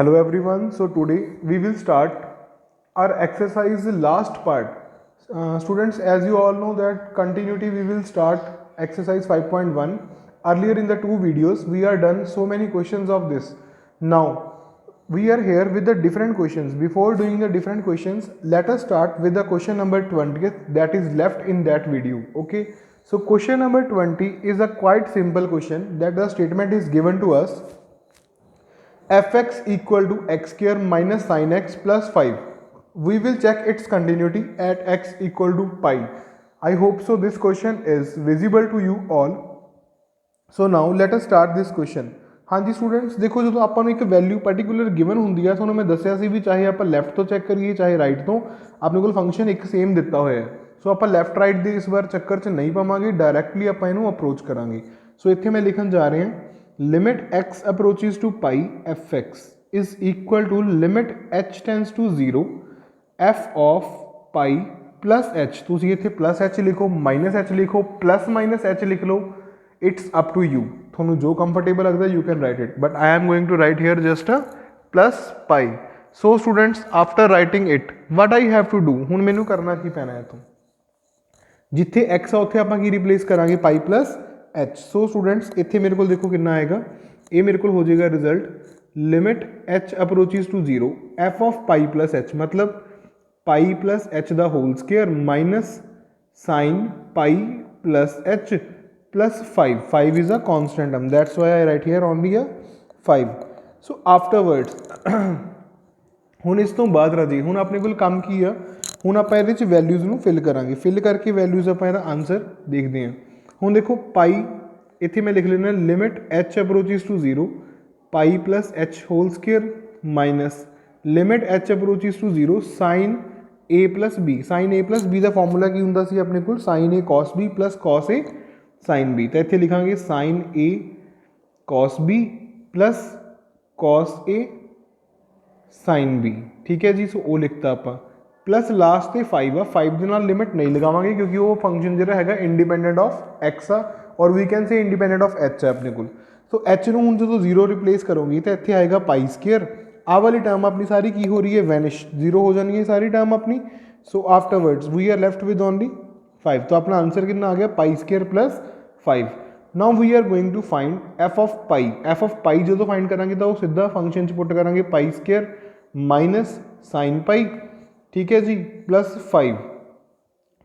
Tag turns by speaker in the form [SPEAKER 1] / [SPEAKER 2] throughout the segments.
[SPEAKER 1] Hello everyone. So today we will start our exercise last part. Students, as you all know that continuity we will start exercise 5.1. Earlier in the two videos we are done so many questions of this. Now we are here with the different questions. Before doing the different questions, let us start with the question number 20th that is left in that video. Okay. So question number 20 is a quite simple question that the statement is given to us fx equal to x square minus sin x plus 5. We will check its continuity at x equal to pi. I hope so this question is visible to you all. So now let us start this question. हाँ जी students, देखो जो ਆਪਾਂ ਨੂੰ ਇੱਕ value particular given ਹੁੰਦੀ ਆ, ਤੁਹਾਨੂੰ ਮੈਂ ਦੱਸਿਆ ਸੀ ਵੀ ਚਾਹੇ ਆਪਾਂ ਲੈਫਟ ਤੋਂ ਚੈੱਕ ਕਰੀਏ ਚਾਹੇ ਰਾਈਟ ਤੋਂ, ਆਪਣੇ ਕੋਲ ਫੰਕਸ਼ਨ ਇੱਕ ਸੇਮ ਦਿੱਤਾ ਹੋਇਆ ਹੈ। ਸੋ ਆਪਾਂ ਲੈਫਟ ਰਾਈਟ ਦੇ ਇਸ ਵਾਰ ਚੱਕਰ 'ਚ ਨਹੀਂ ਪਾਵਾਂਗੇ, ਡਾਇਰੈਕਟਲੀ ਆਪਾਂ ਇਹਨੂੰ ਅਪਰੋਚ ਕਰਾਂਗੇ। ਸੋ ਇੱਥੇ ਮੈਂ ਲਿਖਣ ਜਾ ਰਿਹਾ limit x approaches to pi fx is equal to limit h tends to 0 f of pi plus h। ਤੁਸੀਂ ਇੱਥੇ plus h ਲਿਖੋ, minus h ਲਿਖੋ, plus minus h ਲਿਖ ਲਓ, it's up to you। ਤੁਹਾਨੂੰ ਜੋ comfortable ਲੱਗਦਾ you can write it, but I am going to write here just a plus pi। So students, after writing it what I have to do, ਹੁਣ ਮੈਨੂੰ ਕਰਨਾ ਕੀ ਪੈਣਾ ਹੈ, ਤੋਂ ਜਿੱਥੇ x ਆ ਉੱਥੇ ਆਪਾਂ ਕੀ ਰਿਪਲੇਸ ਕਰਾਂਗੇ pi plus h। So students इतने मेरे को देखो कितना आएगा, ये मेरे को हो जाएगा result limit h approaches to 0 f of pi plus h, मतलब pi plus h the whole square minus sine pi plus h plus 5 is a constant term, that's why I write here only a 5। So afterwards ਹੁਣ ਇਸ ਤੋਂ ਬਾਅਦ ਰਾਜੀ ਹੁਣ ਆਪਣੇ ਕੋਲ ਕੰਮ ਕੀ ਆ, ਹੁਣ ਆਪਾਂ ਇਹਦੇ ਵਿੱਚ ਵੈਲਿਊਜ਼ ਨੂੰ ਫਿਲ ਕਰਾਂਗੇ। ਫਿਲ ਕਰਕੇ ਵੈਲਿਊਜ਼ ਆਪਾਂ ਇਹਦਾ ਆਨਸਰ ਦੇਖਦੇ ਹਾਂ। ਹੁਣ ਦੇਖੋ ਪਾਈ ਇੱਥੇ ਮੈਂ ਲਿਖ ਲੈਣਾ limit h approaches to 0 pi plus h whole square minus limit h approaches to 0 sine a plus b। Sine a plus b ਦਾ ਫਾਰਮੂਲਾ ਕੀ ਹੁੰਦਾ ਸੀ ਆਪਣੇ ਕੋਲ, sine a cos b plus cos a sine b। ਤਾਂ ਇੱਥੇ ਲਿਖਾਂਗੇ sine a cos b plus cos a sine b। ਠੀਕ ਹੈ ਜੀ। ਸੋ ਉਹ ਲਿਖਤਾ ਆਪਾਂ प्लस लास्ट से 5 आ, 5 के नाल लिमिट नहीं लगावांगे क्योंकि वो फंक्शन जो है इंडिपेंडेंट ऑफ x आ और we can say independent of h है अपने को। सो h ਨੂੰ ਹੁਣ ਜਦੋਂ 0 ਰਿਪਲੇਸ ਕਰੋਗੇ ਤਾਂ ਇੱਥੇ ਆਏਗਾ ਪਾਈ ਸਕੁਅਰ, ਆ ਵਾਲੀ ਟਰਮ ਆਪਣੀ ਸਾਰੀ ਕੀ ਹੋ ਰਹੀ ਹੈ ਵੈਨਿਸ਼, 0 ਹੋ ਜਾਣੀ ਹੈ ਸਾਰੀ ਟਰਮ ਆਪਣੀ। So afterwards we are left with only 5। तो अपना आंसर कितना आ गया pi square plus 5। Now we are going to find F of pi. F of pi जो फाइंड करांगे तो सीधा फंक्शन च पुट करांगे pi square minus sine pi, ठीक है जी, प्लस 5।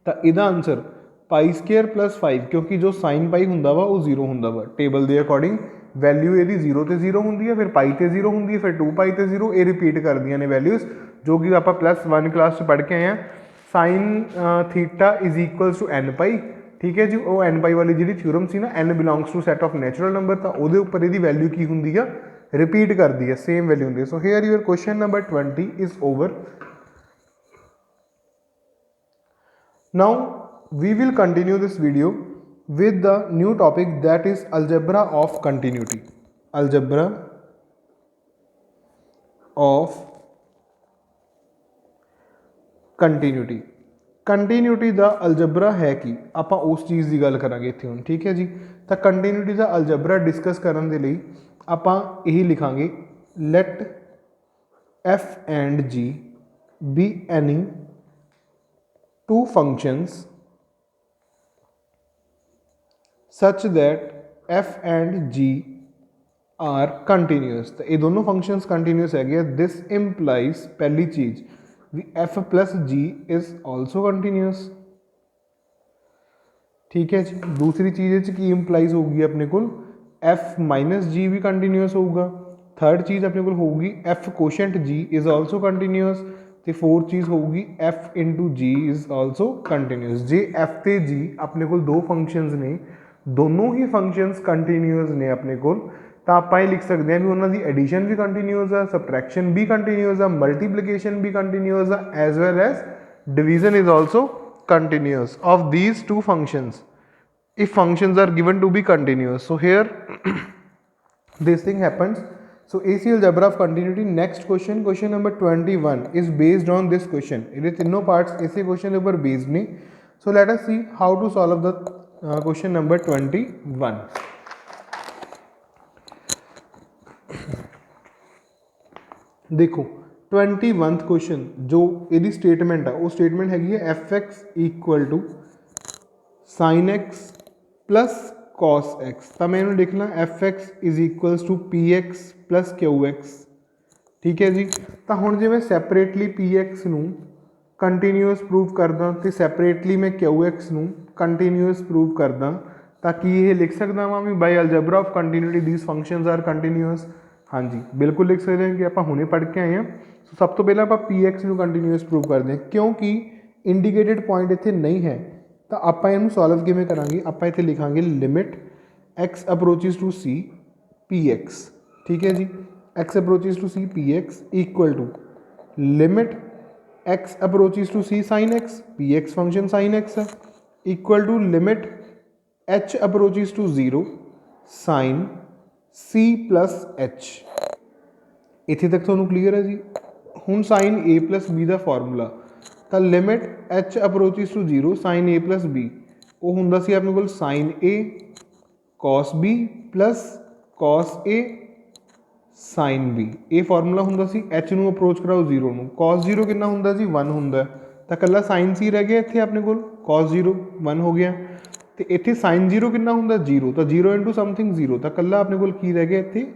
[SPEAKER 1] तो इहदा आंसर पाई स्क्वायर प्लस 5, क्योंकि जो साइन पाई हुंदा वा वो 0 हुंदा वा टेबल के अकॉर्डिंग। वैल्यू यदि 0 ते 0 हुंदी है, फिर पाई ते 0 हुंदी है, फिर 2 पाई ते 0, ये रिपीट करदियां ने वैल्यूज़ जो कि आप प्लस 1 क्लास पढ़ के आए हैं। Sine theta is equals to N pi, ठीक है जी। वो एन पाई वाली जी थ्योरम सी ना, n belongs to set of natural number, तो वो उपर यदि वैल्यू की हुंदी है रिपीट करती है, सेम वैल्यू हुंदी है। So here your question number 20 is over. Now we will continue this video with the new topic that is algebra of continuity। Algebra of continuity। Continuity का अलजबरा है कि आप उस चीज़ की गल करांगे इत्थे हुण, ठीक है जी। तो कंटिन्यूटी का अलजबरा डिस्कस करने के लिए आप यही लिखांगे late f and g be any two functions such that f and g are continuous। तो ये दोनों functions continuous है। This implies पहली चीज़ भी f plus g is also continuous, ठीक है जी। दूसरी चीज़ की implies होगी अपने को f minus g भी continuous होगा। थर्ड चीज़ अपने को होगी f quotient g is also continuous। तो फोर्थ चीज़ होगी f into g is also continuous. जे f ते g अपने को दो फंक्शंस ने, दोनों ही फंक्शंस कंटिन्यूस ने अपने को, तो आप ये लिख सकते हैं भी उन्होंने एडिशन भी कंटिन्यूस है, सबट्रैक्शन भी कंटिन्यूस है, मल्टीप्लिकेशन भी कंटिन्यूस है, as well as division is also continuous of these two functions if functions are given to be continuous। So here this thing happens। So AC algebra of continuity। Next question, question number 21 is based on this question। ये तीनों parts ऐसे question ऊपर based नहीं। So let us see how to solve the question number 21। देखो 21th question जो यदि statement है वो स्टेटमेंट हैगी है f x equal to sine x plus cos x. तो मैं इन्होंने लिखना f x is equals to p x plus q x. ठीक है जी। तो हुण जे मैं सैपरेटली पी एक्स नूं कंटीन्यूअस प्रूव करदा तो सैपरेटली मैं क्यू एक्स नूं कंटीन्यूअस प्रूव करदा तो कि ये लिख सकदा वां भी by algebra of continuity these functions are continuous. हाँ जी बिल्कुल लिख सकते हैं कि आप हुणे पढ़ के आए हैं। सो सब तो पहले आप पी एक्स नूं कंटीन्यूअस प्रूव करते हैं क्योंकि इंਡੀਕੇਟਿਡ पॉइंट इत्थे नहीं है तो आप इनू सॉल्व किवें करांगे। आप इत्थे लिखांगे limit X approaches to C P X. ठीक है जी। X approaches to C P X equal to limit X approaches to C sine X P X function sine X है equal to limit H approaches to zero sine C plus H. इत्थे तक तुहानूं clear है जी। हुण sine ए plus B का formula तो limit H approaches to zero sine A plus B वो हुंदा सी अपने कोल sign A cos B plus cos A sine B. ये फॉर्मूला हुंदा सी एच नूं अप्रोच कराओ जीरो नूं कॉस जीरो कितना हुंदा जी 1 हुंदा तो कल्ला साइन सी रह गया इत्थे अपने कोल कॉस जीरो 1 हो गया तो इत्थे साइन जीरो कितना हुंदा जीरो तो जीरो इंटू समथिंग जीरो तो कल्ला अपने कोल की रह गया इत्थे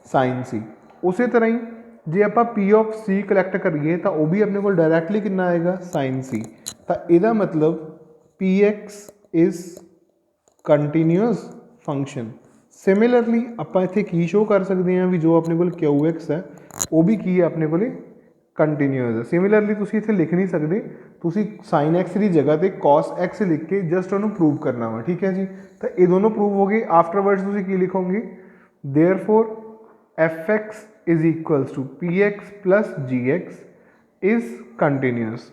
[SPEAKER 1] साइन सी। उस तरह ही जे आप पी ऑफ सी कलैक्ट करिए तो वह भी अपने को डायरैक्टली कितना आएगा साइन सी। तो यदा मतलब P x is continuous function. Similarly आप इत्थे की शो कर सकते हैं भी जो अपने को क्यू एक्स है वो भी की है अपने को कंटीन्यूअस है। सिमिलरली तुम इत्थे लिख नहीं सकते तुसी साइन एक्स की जगह पर कॉस एक्स लिख के जस्ट उन्होंने प्रूव करना वा। ठीक है जी। तो ये दोनों प्रूव हो गए। आफ्टरवर्ड्स तुसी की लिखोगे therefore f x is equals to p x plus g x is continuous.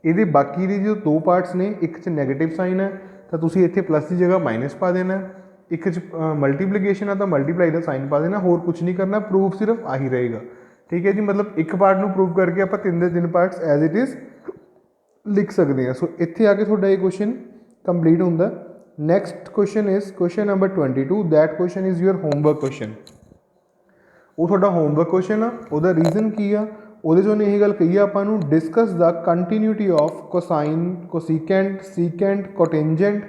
[SPEAKER 1] ये बाकी दी जो दो पार्ट्स ने एक च नैगेटिव साइन है तो तुसी इत्थे प्लस की जगह माइनस पा देना एक मल्टीप्लीकेशन है तो मल्टीप्लाई का साइन पा देना होर कुछ नहीं करना प्रूफ सिर्फ आ ही रहेगा। ठीक है जी। मतलब एक पार्ट में प्रूव करके आप तीन दे तीन पार्ट्स एज इट इज़ लिख सकते हैं। सो इत्थे आके थोड़ा ये क्वेश्चन कंप्लीट होंदा। Next question is question number 22 that question is your homework question. वो थोड़ा होमवर्क क्वेश्चन आ ਉਹਦਾ रीजन की आ ਉਹਦੇ ਚੋਂ ਨੇ ਇਹ ਗੱਲ ਕਹੀ ਆ ਆਪਾਂ ਨੂੰ discuss the continuity of cosine cosecant secant cotangent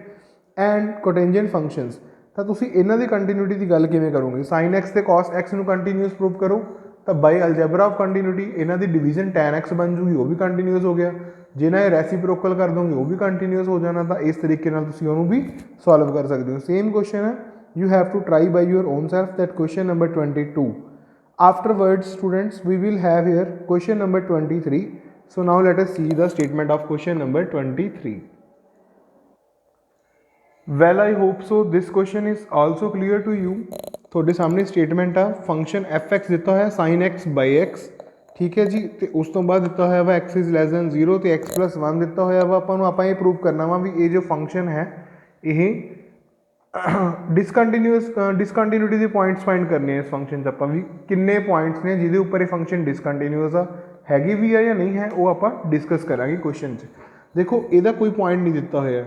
[SPEAKER 1] and cotangent functions. तो तुसी इन्हां दी कंटीन्यूटी की गल किवें करोगे। साइन एक्स ते कॉस एक्स नूं कंटीन्यूअस प्रूव करो तो बाय अलजेब्रा ऑफ कंटीन्यूटी इन्हां दी डिवीजन टैन एक्स बन जूगी वो भी कंटीन्यूअस हो गया। जे ना रेसिप्रोकल कर दोगे वो भी कंटीन्यूअस हो जाना। तो इस तरीके नाल तुसी उहनूं भी सॉल्व कर सकते हो। सेम क्वेश्चन है you have to try by your own self that question number 22। Afterwards students we will have here question number 23. So now let us see the statement of question number 23. Well I hope so this question is also clear to you। थोड़े सामने statement आ function f x दिता है sign x by x. ठीक है जी। तो उस तो बाद दिता है वा x is less than zero तो एक्स प्लस वन दिता होया वा आपां ये प्रूव करना वा भी ये जो फंक्शन है ये डिसकंटीन्यूटी के पॉइंट्स फाइंड करने इस फंक्शन आप भी किन्ने पॉइंट्स ने जिहदे उपर ये फंक्शन डिसकंटीन्यूअस हैगी भी है या नहीं है वो आप डिस्कस करांगे क्वेश्चन च। देखो ਇਹਦਾ कोई पॉइंट नहीं दिता होया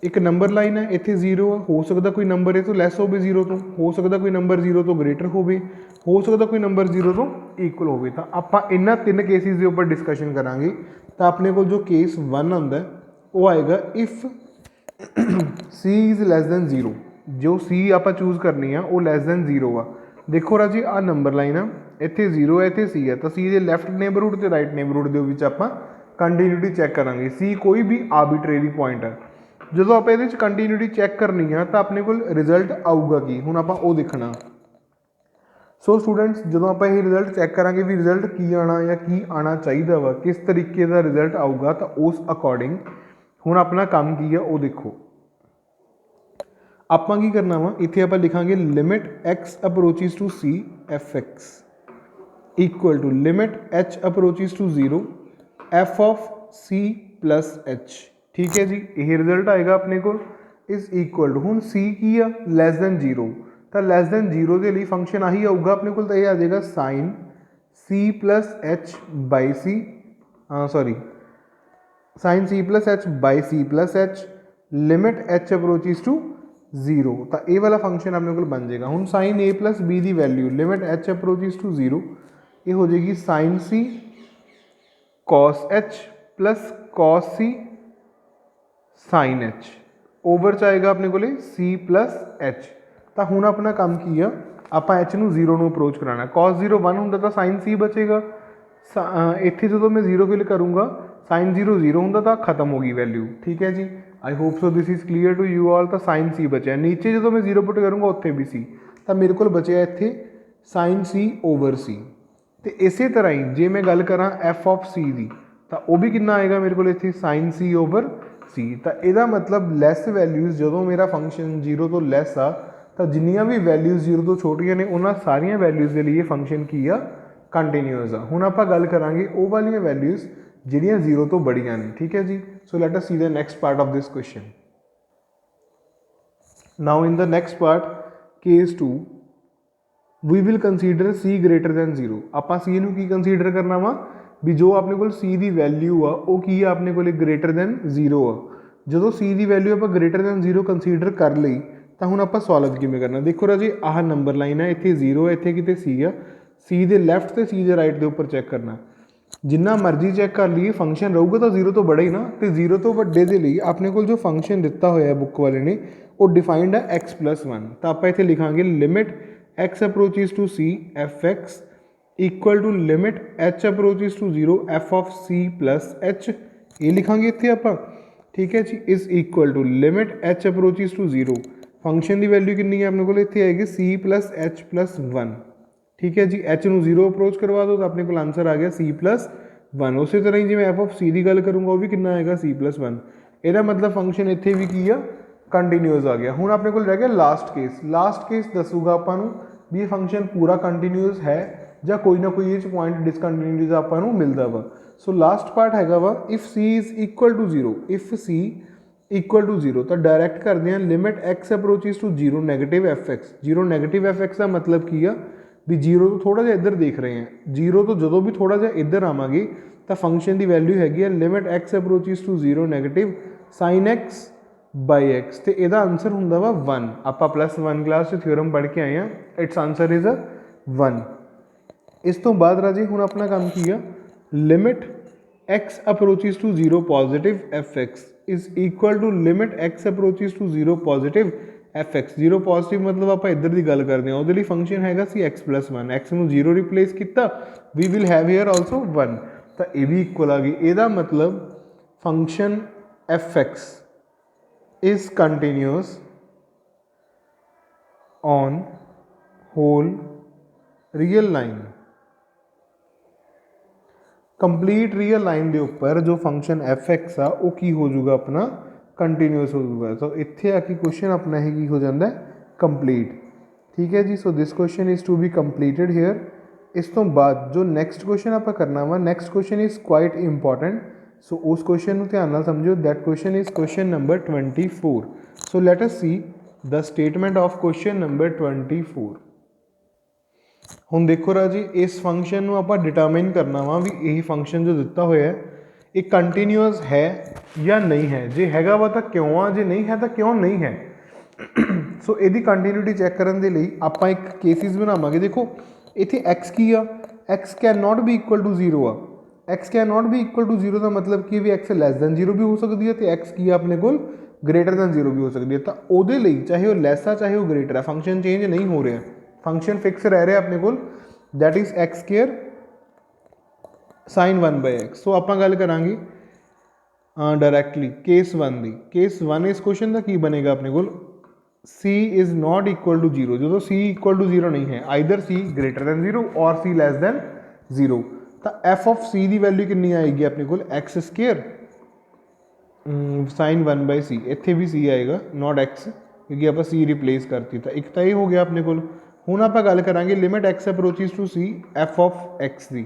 [SPEAKER 1] एक नंबर लाइन है इत्थे जीरो हो सकता कोई नंबर ये तो लैस हो जीरो तो हो सकता कोई नंबर जीरो तो ग्रेटर हो सकता कोई नंबर जीरो तो इक्वल हो। तो आप इन्हां तीन केसिस के उपर डिस्कशन करांगे। तो अपने को जो केस 1 आंदा वो आएगा if c is less than zero. जो सी आप चूज करनी है वो लैस दैन जीरो आ। देखो राजी आ नंबर लाइन आ इत्थे जीरो है इत्थे सी है तो सी के लैफ्ट नेबरहुड तो राइट नेबरहुड के आप कंटीन्यूटी चैक करांगे। सी कोई भी आर्बिट्रेरी पॉइंट है जो आप ये कंटीन्यूटी चैक करनी है तो अपने को रिजल्ट आऊगा कि हुण आप वो देखना। सो स्टूडेंट्स जो आप ये रिजल्ट चैक करांगे भी रिजल्ट की आना या की आना चाहिए वा किस तरीके का रिजल्ट आऊगा तो उस अकॉर्डिंग हुण अपना काम की है वो देखो। आपां की करना वा इत्थे आपां लिखांगे limit X approaches to C F x equal to limit H approaches to zero F of C plus H. ठीक है जी। यही रिजल्ट आएगा अपने को इज इक्वल टू हुण सी की आ लैस दैन जीरो तो लैस दैन जीरो के लिए फंक्शन आही आऊगा अपने को तो यह आ जाएगा sine C plus h by c sorry sine C plus h by c plus h limit H approaches to zero. तो ये वाला फंक्शन अपने को बन जाएगा। हुण साइन ए प्लस बी की value limit H approaches to zero ये हो जाएगी sine c cos h plus cos c sine h over च आएगा अपने को c प्लस h। तो हुण अपना काम की आ आप h ਨੂੰ 0 ਨੂੰ ਅਪਰੋਚ ਕਰਾਣਾ। cos 0 1 ਹੁੰਦਾ ਤਾਂ sin c ਬਚੇਗਾ। ਇੱਥੇ ਜਦੋਂ मैं 0 ਫਿਲ ਕਰੂੰਗਾ sin 0 0 ਹੁੰਦਾ ਤਾਂ ਖਤਮ ਹੋ ਗਈ ਵੈਲਿਊ। ठीक है जी, I hope so this is clear to you all. तो sin c बचा नीचे जो मैं 0 पुट करूँगा उत्थे भी c, तो मेरे को बचया इत्थे sin c ओवर c। तो इस तरह ही जे मैं गल करा f ऑफ c की तो वह भी कितना आएगा मेरे को इत्थे sin c ओवर c। तो यदा मतलब लैस वैल्यूज़ जो मेरा फंक्शन 0 तो लैस आ तो जिन्नियां भी वैल्यूज़ 0 तो छोटियां ने उन्होंने सारिया वैल्यूज़ के लिए फंक्शन की आ कंटीन्यूअस आ। हुण आपां गल करांगे वो वाली वैल्यूज़ जिहड़ियां 0 तो बड़ियां ने। ठीक है जी, so let us see the next part of this question. Now in the next part case 2 we will consider c greater than 0। आपां c नूं की कंसीडर करना वा भी जो अपने को c की वैल्यू आ वो की है अपने को ग्रेटर दैन 0 आ। जो c की वैल्यू आप ग्रेटर दैन 0 कंसीडर कर ली तो हुण आपां सॉल्व किवें करना। देखो राजी आह नंबर लाइन है, इत्थे 0 है, इत्थे किते c आ। c दे लैफ्ट ते c दे राइट के उपर चैक करना, जिन्ना मर्जी चैक कर लीए फंक्शन रहूगा तो 0 तो बड़ा ही ना। तो 0 तो वड्डे दे लई अपने को जो फंक्शन दिता होया बुक वाले ने वो डिफाइंड है x प्लस 1। तो आप इत्थे लिखांगे limit x approaches to c F x equal to limit h approaches to 0 f of c plus h। ये लिखांगे इत्थे आपां। ठीक है जी, is equal to limit h approaches to 0 function की वैल्यू कितनी है अपने को इत्थे आएगी c प्लस h प्लस 1। ठीक है जी, h नूं 0 अप्रोच करवा दो तो अपने को आंसर आ गया c प्लस 1। उस तरह ही जिवें f ऑफ c की गल करूँगा वो भी कितना आएगा c प्लस 1। यदा मतलब फंक्शन इत्थे भी की आ कंटीन्यूअस आ गया। हुण अपने को रह गया लास्ट केस। लास्ट केस दसूगा आपां नूं भी ये फंक्शन पूरा कंटीन्यूअस है या कोई ना कोई इस पॉइंट डिसकंटीन्यूअस आपां नूं मिलदा वा। सो लास्ट पार्ट हैगा वा if c is equal to 0, if c equal to 0 तो डायरैक्ट करते हैं limit x approaches to 0 negative f x. 0 negative f x का मतलब की आ भी 0 तो थोड़ा जिहा इधर देख रहे हैं, 0 तो जो भी थोड़ा जिहा इधर आवांगे तो फंक्शन की वैल्यू हैगी limit x approaches to 0 negative sine x by x. तो यदा आंसर होंदा वा 1। आपां प्लस 1 क्लास से थ्योरम पढ़ के आए हैं, इट्स आंसर इज 1। इस तो बाद राजी हुण अपना काम की आ limit x approaches to 0 positive F x is equal to limit x approaches to 0 positive F x. 0 positive मतलब आप इधर की गल करते हैं, वो लिए फंक्शन हैगा सी x प्लस 1। x में 0 रिप्लेस किया we will have here also 1। तो ये भी इक्वल आ गई। यदा मतलब function f x is continuous on whole real line। Complete real line के उपर जो फंक्शन एफ एक्स आ वो की हो जाऊगा अपना कंटीन्यूअस हो जाऊगा। तो इत्थे आके क्वेश्चन अपना ही की हो जाता है कंप्लीट। ठीक है जी, so this question is to be completed here. इस तो बाद जो नैक्सट क्वेश्चन आप करना वा, next question is quite important. So उस क्वेश्चन को ध्यान नाल समझो। That question is question number 24। So let us see the statement of question number 24। हुण देखो राजी इस फंक्शन को आप डिटरमाइन करना वा भी यही फंक्शन जो दिता होया है ये कंटीन्यूअस है या नहीं है। जे हैगा वा तो क्यों आ, जे नहीं है तो क्यों नहीं है। सो यदि कंटीन्यूटी चैक करने के लिए आप एक केसिस बनावांगे। देखो इत्थे एक्स की आ, X can not be equal to 0 आ। X can not be equal to 0 का मतलब कि भी एक्स लैस दैन 0 भी हो सकती है, तो एक्स की अपने को ग्रेटर दैन 0 भी हो सकती है। तो वो चाहे वो लैस आ चाहे वो ग्रेटर है, फंक्शन चेंज नहीं हो रहा, फंक्शन फिक्स रह रहा अपने को। That is X square sine 1 by X. So आप गल करा डायरैक्टली केस 1 की। केस 1 इस क्वेश्चन का की बनेगा अपने को c is not equal to 0। जो c इक्वल टू 0 नहीं है, आइदर c ग्रेटर दैन 0 और c लैस दैन 0। तो एफ ऑफ c की वैल्यू कितनी आएगी अपने को एक्स स्केयर साइन 1 बाई सी। इत्थे भी c आएगा नॉट x क्योंकि आप c रिप्लेस करती। तो एक तो ये हो गया अपने को। हुण आप गल करा limit x approaches to c f of x की।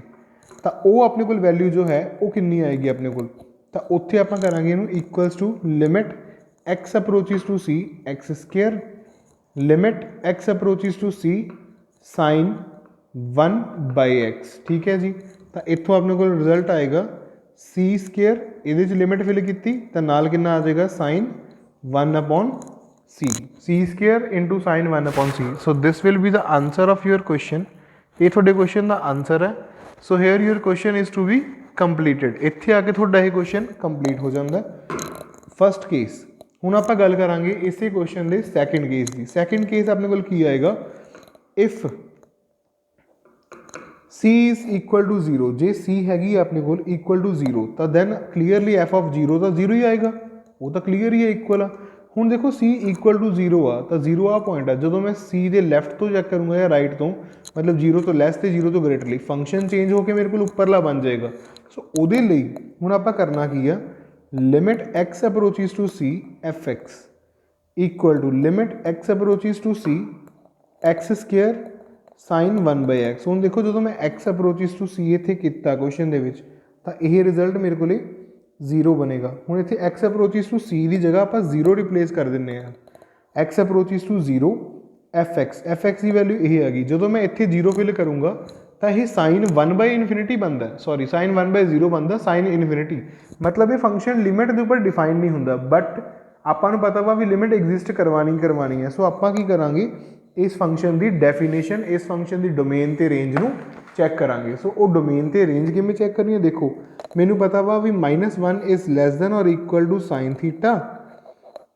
[SPEAKER 1] तो वो अपने को वैल्यू जो है वो कितनी आएगी अपने को। तो उत्थे आप करा equals to limit x approaches to c x square limit x approaches to c sine 1 by x. ठीक है जी, तो इतों अपने को रिजल्ट आएगा c स्केयर, ये लिमिट फिल की तो नाल कितना आ जाएगा sine 1 upon c, c square into sine 1 upon c। So this will be the answer of your question ये थोड़े क्वेश्चन का आंसर है। So here your question is to be completed. इत्थे आके थोड़ा ये क्वेश्चन कंप्लीट हो जाता है। फस्ट केस हुण आपां गल करांगे इसे क्वेश्चन के सैकेंड केस की। सैकेंड केस अपने कोल की आएगा, if C is equal to 0, जे C हैगी अपने कोल इक्वल टू 0 तो दैन क्लीयरली एफ ऑफ 0 तो 0 ही आएगा, वो तो क्लीयर ही है, इक्वल आ। हुण देखो C इक्वल टू 0 आ तो 0 आ पॉइंट है, जो मैं C के लैफ्ट तो चैक करूँगा या राइट तो, मतलब 0 तो लैस तो 0 तो ग्रेटरली फंक्शन चेंज होकर मेरे को उपरला बन जाएगा। सो ਉਹਦੇ ਲਈ ਹੁਣ ਆਪਾਂ करना की है, limit x approaches to C F x equal to limit x approaches to C x square sine 1/x। ਹੁਣ देखो जो मैं x अप्रोचेस टू C इत्थे किया क्वेश्चन के तो यह रिजल्ट मेरे को 0 बनेगा। हूँ इतने x अप्रोचेस टू C की जगह आप 0 रिप्लेस कर दें, x approaches to 0 f x की वैल्यू यही हैगी। जो मैं इतने 0 फिल करूँगा तो यह साइन 1/इनफिनिटी बनता है, सॉरी साइन 1/0 बनता साइन इनफिनिटी, मतलब ये फंक्शन लिमिट के उपर डिफाइन नहीं होंगे, बट आपको पता वा भी लिमिट एग्जिस्ट करवानी है। सो आप की करा इस फंक्शन की डेफिनेशन, इस फंक्शन की डोमेन तो रेंज को चैक करा। सो वो डोमेन तो रेंज किमें चैक करनी है, देखो मैनू पता वा भी -1 इज़ लैस दैन और equal to sine theta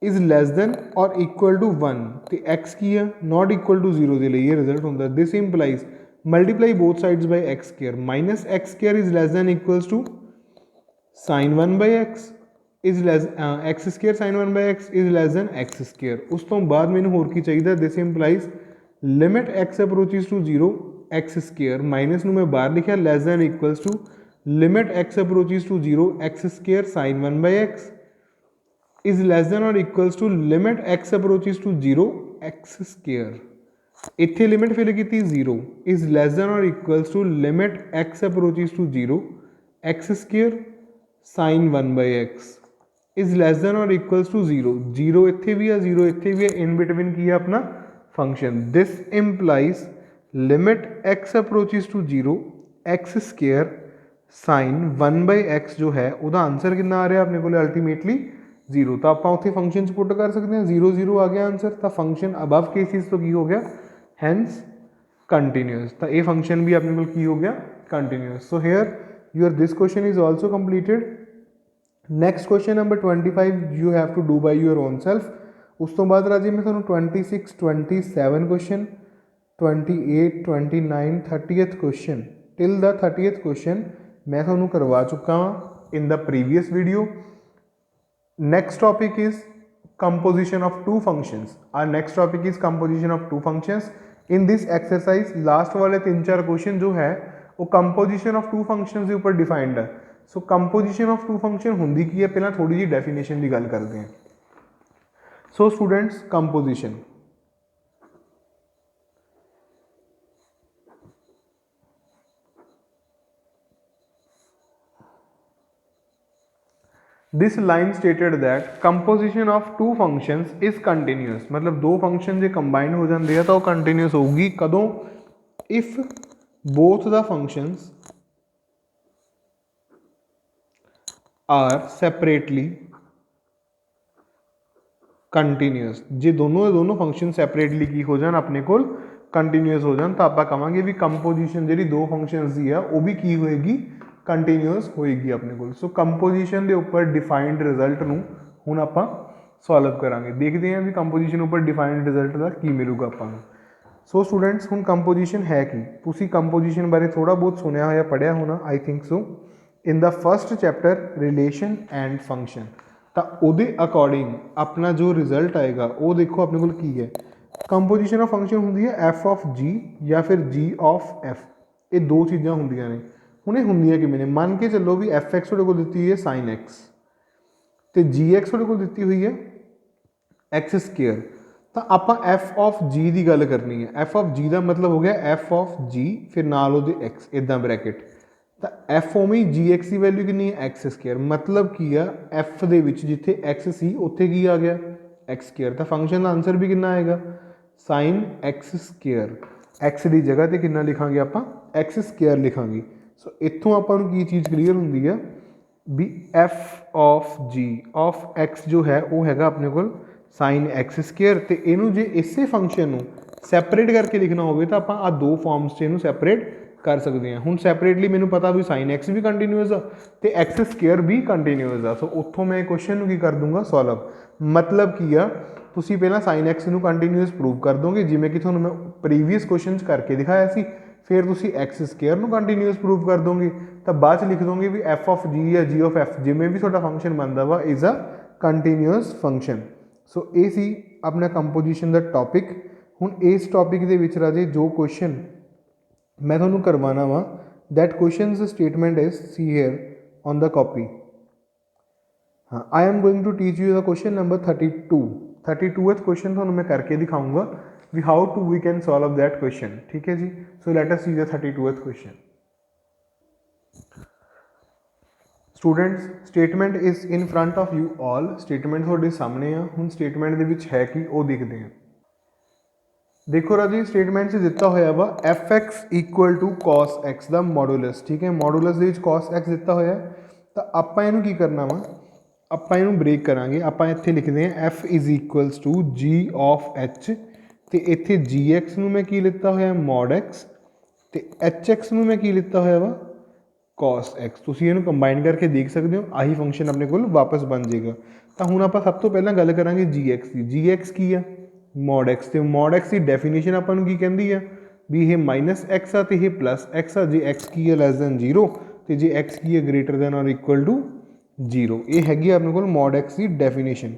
[SPEAKER 1] is less than और इक्वल टू 1 तो एक्स की है नॉट इक्वल टू 0 के लिए ये रिजल्ट होंगे। This implies multiply both sides by x square, minus x square is less than equals to sine 1/x is less x square sine 1/x is less than x square. उस तो बाद मैंने होर की चाहिए, this implies limit x approaches to 0 x square minus नूं मैं बाहर लिखा less than equals to limit x approaches to 0 x square sine 1/x is less than और equals to limit x approaches to 0 x square. इत्थे limit fill की 0 is less than और equals to limit x approaches to 0 x square sine 1/x is less than और equals to 0, 0 इत्थे भी है 0 इत्थे भी है, इन बिटवीन की है अपना function. This implies limit x approaches to 0 x square sine 1/x जो है वह आंसर कितना आ रहा अपने को अल्टीमेटली 0। तो आप उत्थे फंक्शन पुट कर सकते हैं, 0 0 आ गया आंसर, तो फंक्शन अबव केसिस तो की हो गया हैंस कंटीन्यूअस, तो ये फंक्शन भी अपने को की हो गया continuous. So here your this question is also completed. Next question number 25 you have to do by your own self. उस तो बाद राजी मैं थोड़ा 26 27 question 28 29 30th question till the 30th question मैं थोड़ा करवा चुका हाँ in the previous video. Next topic is composition of two functions। our next topic is composition of two functions। in this exercise last वाले 3-4 क्वेश्चन जो है वो composition of two functions के ऊपर डिफाइंड है। सो composition of two function होंगी की है, पहला थोड़ी जी डेफिनेशन की गल करते हैं। So students composition this line stated that composition of two functions is continuous, मतलब दो फंक्शन जो कंबाइन हो जाते हैं तो वो कंटिन्यूअस होगी कदों, if both the functions are separately continuous. जे दोनों फंक्शन सैपरेटली की हो जान अपने को कंटिन्यूअस हो जान तो आप कहांगे भी कंपोजिशन जी दो फंक्शंस की है वो भी की होएगी कंटिन्यूअस होएगी अपने को। सो कंपोजिशन के उपर डिफाइंड रिजल्ट नूं हुण आपां सॉल्व करांगे, देखते हैं भी कंपोजिशन उपर डिफाइंड रिजल्ट का की मिलूगा आपां। सो स्टूडेंट्स हुण कंपोजिशन है कि तुसीं कंपोजिशन बारे थोड़ा बहुत सुनिया होया पढ़िया होना I think so in the first chapter relation and function. तो उहदे अकॉर्डिंग अपना जो रिजल्ट आएगा वो देखो अपने को की है, कंपोजिशन ऑफ फंक्शन होंगी है एफ ऑफ जी या फिर जी ऑफ एफ, ये दो चीज़ां होंदियां ने। हुण ये होंदियां किवें ने, मान के चलो भी एफ एक्स तुहाडे कोल दित्ती है साइन एक्स तो जी एक्स तुहाडे कोल दित्ती हुई है एक्स स्केयर, तो आपां एफ ऑफ जी की गल करनी है। एफ ऑफ जी का मतलब हो गया एफ ऑफ जी फिर नाल उहदे एक्स इदां ब्रैकेट, तो एफ उवें जी एक्स की वैल्यू कितनी है एक्स स्केयर, मतलब की आ एफ दे विच जिथे एक्स सी उत्थे की आ गया एक्स स्केयर, तो फंक्शन का आंसर भी कितना आएगा साइन एक्स स्केयर। एक्स की जगह पर कितना लिखांगे आपां एक्स स्केयर लिखांगे। सो इत्थों आपां नूं की चीज़ क्लीयर होंदी है भी f of g of x जो है वो हैगा अपने को साइन एक्स स्केयर, तो इनू जे इसे फंक्शन सैपरेट करके लिखना होवे तो आप आ दो फॉर्म्स 'ਚ ਇਹਨੂੰ सैपरेट कर सकते हैं। ਹੁਣ सैपरेटली मैनू पता भी साइन एक्स भी कंटीन्यूअस आ तो एक्स स्केयर भी कंटीन्यूअस आ। सो उत्थों मैं क्वेश्चन ਨੂੰ ਕੀ ਕਰ ਦੂੰਗਾ सॉल्व। मतलब ਕੀ ਆ, ਤੁਸੀਂ ਪਹਿਲਾਂ साइन एक्स ਨੂੰ कंटीन्यूअस प्रूव कर दोगे जिमें कि ਤੁਹਾਨੂੰ मैं प्रीवियस क्वेश्चन करके दिखाया सी। फिर ਤੁਸੀਂ एक्स स्केयर ਨੂੰ कंटीन्यूअस प्रूव कर दोगे तो बाद लिख दोगे भी एफ ऑफ जी या जी ऑफ एफ जिमें भी ਤੁਹਾਡਾ फंक्शन बनता वा इज़ अ कंटीन्यूअस फंक्शन। सो ये सी अपना कंपोजिशन का टॉपिक। हुण इस टॉपिक के विच राजे जो क्वेश्चन मैं थोनू करवाना वा that question statement is see here on the copy. हाँ, I am going to teach you the question number 32th question थोनू मैं करके दिखाऊंगा भी how to we can solve that question. ठीक है जी। So let us see the 32th question. Students statement is in front of you all. Statement थोड़े सामने आ। हुण स्टेटमेंट दे विच है कि वो दिखते हैं। देखो राजी स्टेटमेंट से दिता होया वा f x equal to cos x का मॉडुलस। ठीक है, मॉडुलस दे विच कॉस एक्स दिता होया तो आपां इहनूं की करना वा, आपां इहनूं ब्रेक करांगे। आपां इत्थे लिखदे हैं f is equals to g of h तो इत्थे जी एक्स नूं मैं की लिता होया मॉड एक्स तो एच एक्स नूं मैं की लिता होया वा कॉस एक्स। तुसीं इहनूं कंबाइन करके देख सकते हो, आही फंक्शन अपने कोल वापस बन जाएगा। तो हुण आपां सब तो पहलां गल करांगे जी एक्स की। जी एक्स की आ मॉड एक्स तो मॉड एक्स की डेफिनेशन अपन की कहती है भी ये माइनस एक्स आ तो ये प्लस एक्स आ। जे एक्स की है लैस दैन 0 तो जे एक्स की है ग्रेटर दैन और इक्वल टू 0। ये हैगी अपने को मॉड एक्स की डेफिनेशन।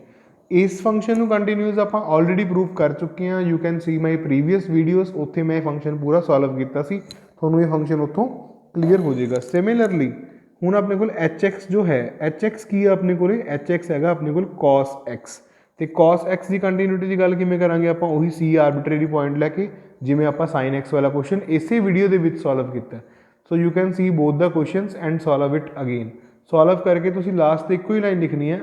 [SPEAKER 1] इस फंक्शन को कंटीन्यूअस आप ऑलरेडी प्रूव कर चुके हैं। You can C my previous videos, उत्थे मैं फंक्शन पूरा सॉल्व किया सी। थोनों ये फंक्शन उत्थों क्लीयर हो जाएगा। सिमिलरली हुण अपने को एच एक्स जो है एच एक्स की है अपने को एच एक्स है अपने को कॉस एक्स तो कॉस एक्स की कंटीन्यूटी की गल किमें करांगे आप उही सी आर्बिट्रेरी पॉइंट लैके जिमें आप साइन एक्स वाला क्वेश्चन इसे वीडियो के विच सॉल्व किया। So you can see both the questions and solve it again. Solve करके तुसीं लास्ट एक ही लाइन लिखनी है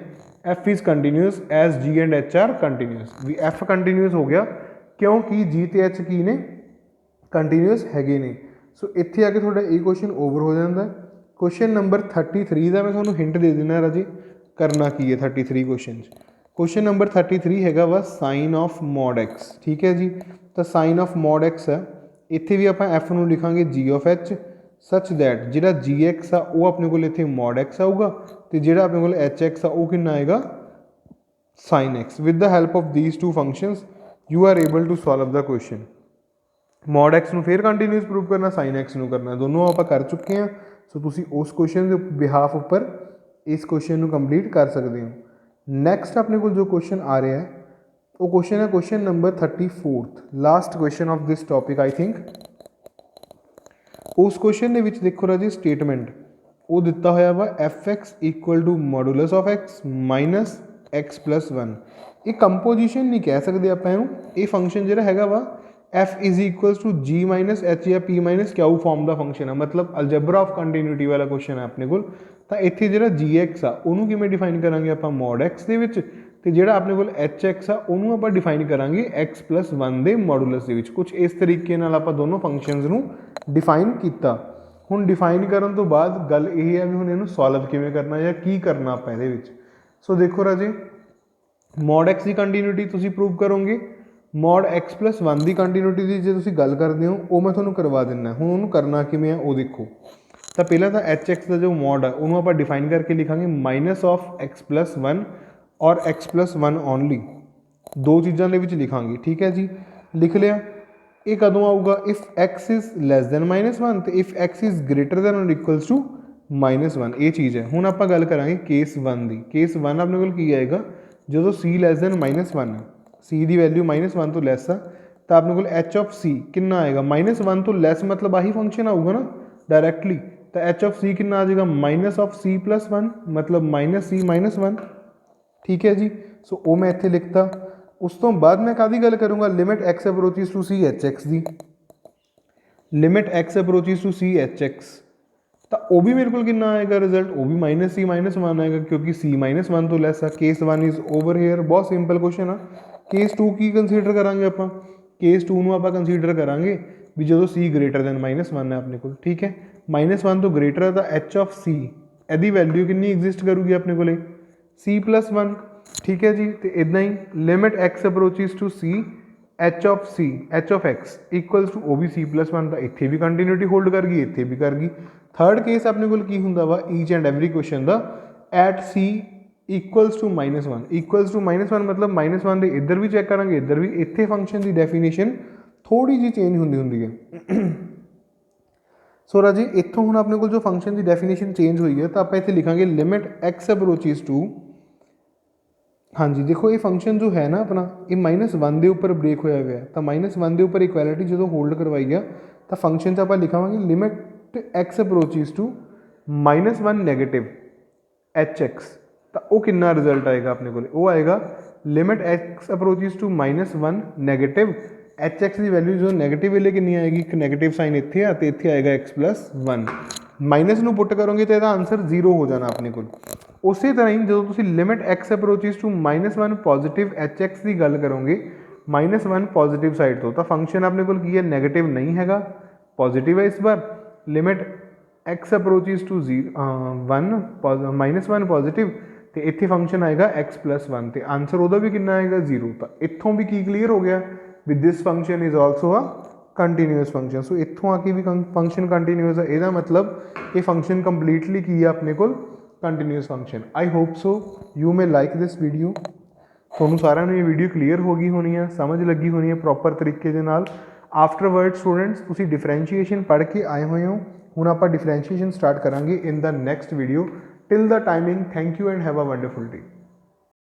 [SPEAKER 1] f is continuous as g and h are continuous. भी एफ कंटीन्यूअस हो गया क्योंकि जी तो एच की ने कंटीन्यूअस हैगे ने। सो इत्थे आके थोड़ा ये क्वेश्चन ओवर हो जाता है। क्वेश्चन नंबर 33 का मैं थोड़ा हिंट दे देना राजी करना की है। 33 क्वेश्चन नंबर 33 हैगा वा साइन ऑफ मॉड एक्स। ठीक है जी। तो साइन ऑफ मॉड एक्स है इत्थे भी आप एफ नूं लिखांगे जी ऑफ एच सच दैट जिहड़ा जी एक्स आ वो अपने कोल इत्थे मॉड एक्स आऊगा तो जिहड़ा अपने कोल एच एक्स आ वो कितना आएगा sine x. With the help of these two functions you are able to solve the question. Mod x नूं फिर कंटीन्यूअस प्रूव करना, साइन एक्स नूं करना, दोनों आप कर चुके हैं। सो तुसीं उस क्वेश्चन के बिहाफ उपर इस क्वेश्चन नूं कंप्लीट कर सकते हो। नैक्सट अपने को जो क्वेश्चन आ रहा है वो क्वेश्चन है question number 34th last question of this topic I think. उस क्वेश्चन के विच देखो राजी स्टेटमेंट वो दिता होया वा f x equal to modulus of x minus x plus 1। ये कंपोजिशन नहीं कह सकते आप ये फंक्शन जो हैगा वा f is equals to g minus h या पी माइनस क्यू फॉर्म का फंक्शन है। मतलब अलजबरा ऑफ कंटीन्यूटी वाला क्वेश्चन है अपने को। तो इत्थे जिहड़ा जी एक्स आ उहनूं किवें डिफाइन करांगे आप मॉड एक्स दे विच ते जिहड़ा अपने कोल एच एक्स आ उहनूं आप डिफाइन करांगे एक्स प्लस 1 दे मॉडुलस दे विच। कुछ इस तरीके नाल आप दोनों फंक्शनस नूं डिफाइन किया। हुण डिफाइन करन तो बाद गल यह है भी हुण इहनूं सॉल्व किवें करना या की करना आप इहदे विच। सो देखो राजे मॉड एक्स की कंटीन्यूटी तुसीं प्रूव करोगे। मॉड एक्स प्लस 1 की कंटीन्यूटी की जो तुसीं गल करदे हो वो मैं तुहानूं करवा दिना। हुण उहनूं करना किवें आ वो देखो। तो पहला तो एच एक्स का जो मॉड है उन्होंने आप डिफाइन करके लिखांगे माइनस ऑफ एक्स प्लस 1 और एक्स प्लस 1 ओनली, दो चीज़ों के लिखांगे। ठीक है जी, लिख लिया। ये कदों आऊगा if X is less than -1 तो if X is greater than और इक्वल्स टू -1 ये चीज़ है। हुण आप गल करांगे केस 1 की। केस 1 अपने कोल की आएगा जो सी लैस दैन -1 है, सी की वैल्यू -1 तो लैस आ तो अपने को एच ऑफ सी कितना आएगा -1 तो लैस, मतलब आही फंक्शन आऊगा ना डायरैक्टली। तो एच ऑफ सी कितना आ जाएगा माइनस ऑफ सी प्लस 1 मतलब माइनस सी -1। ठीक है जी। सो वो मैं इत्थे लिखता। उस तो बाद मैं कादी गल करूँगा limit X approaches to C H x की। Limit X approaches to C H X तो वह भी मेरे को कितना आएगा रिजल्ट, वो भी माइनस सी -1 आएगा क्योंकि सी -1 तो लैस है। Case 1 is over here. बहुत सिंपल क्वेश्चन आ। केस 2 की कंसीडर करांगे आप। केस 2 नूं आपां कंसीडर करांगे भी जो सी ग्रेटर दैन -1 है अपने को। ठीक है, -1 तो ग्रेटर है तो एच ऑफ सी यदी वैल्यू कितनी एग्जिस्ट करूगी अपने को सी प्लस 1। ठीक है जी। तो इदा ही limit X approaches to C H of C H of X equals to O B C plus one, तो इत्थे भी कंटीन्यूटी होल्ड कर गई, इत्थे भी कर गई। थर्ड केस अपने कोल की हुंदा वा ईच एंड एवरी क्वेश्चन दा at c equals to -1, equals to -1 मतलब -1 दे इधर भी चैक करांगे इधर भी, इत्थे फंक्शन की डेफिनेशन थोड़ी जी चेंज होंदी है। सो राजी इत्थों हुण अपने कोल जो फंक्शन की डेफिनेशन चेंज हुई है तो आप इत्थे लिखांगे लिमिट एक्स अप्रोचेस टू, हाँ जी देखो ये फंक्शन जो है ना अपना ये -1 के उपर ब्रेक होया हुआ है, तो -1 के उपर इक्वैलिटी जो होल्ड करवाई है तो फंक्शन च आप लिखावांगे limit x approaches to -1 negative H X, तो वो कितना रिजल्ट आएगा अपने को, वो आएगा limit x approaches to -1 negative H x की वैल्यू जो नैगेटिव वेले कितनी आएगी, एक नैगेटिव साइन इत्थे आ ते इत्थे आएगा x+1, माइनस नूं पुट करोगे तो यदा आंसर 0 हो जाना अपने को। उस तरह ही जो तुम limit x approaches to -1 positive h x की गल करोगे -1 पॉजिटिव साइड तो फंक्शन अपने को की है नैगेटिव नहीं है, पॉजिटिव है इस बार। Limit x approaches to -1 positive तो इत्थे फंक्शन आएगा x+1 तो आंसर वह भी कितना आएगा 0। तो इत्थों भी की क्लीयर हो गया भी this function is also a continuous function. So इत्थों आके भी फंक्शन कंटीन्यूअस है, यदा मतलब ये फंक्शन कंप्लीटली की है अपने को continuous function. I hope so you may like this video, ਤੁਹਾਨੂੰ ਸਾਰਿਆਂ ਨੂੰ ਇਹ ਵੀਡੀਓ ਕਲੀਅਰ ਹੋ ਗਈ ਹੋਣੀ ਹੈ, ਸਮਝ ਲੱਗੀ ਹੋਣੀ ਹੈ ਪ੍ਰੋਪਰ ਤਰੀਕੇ ਦੇ ਨਾਲ। ਆਫਟਰਵਰਡ ਸਟੂਡੈਂਟਸ ਤੁਸੀਂ ਡਿਫਰੈਂਸ਼ੀਏਸ਼ਨ ਪੜ੍ਹ ਕੇ ਆਏ ਹੋਏ ਹੋ, ਹੁਣ ਆਪਾਂ ਡਿਫਰੈਂਸ਼ੀਏਸ਼ਨ ਸਟਾਰਟ ਕਰਾਂਗੇ in the next video. Till the timing thank you and have a wonderful day.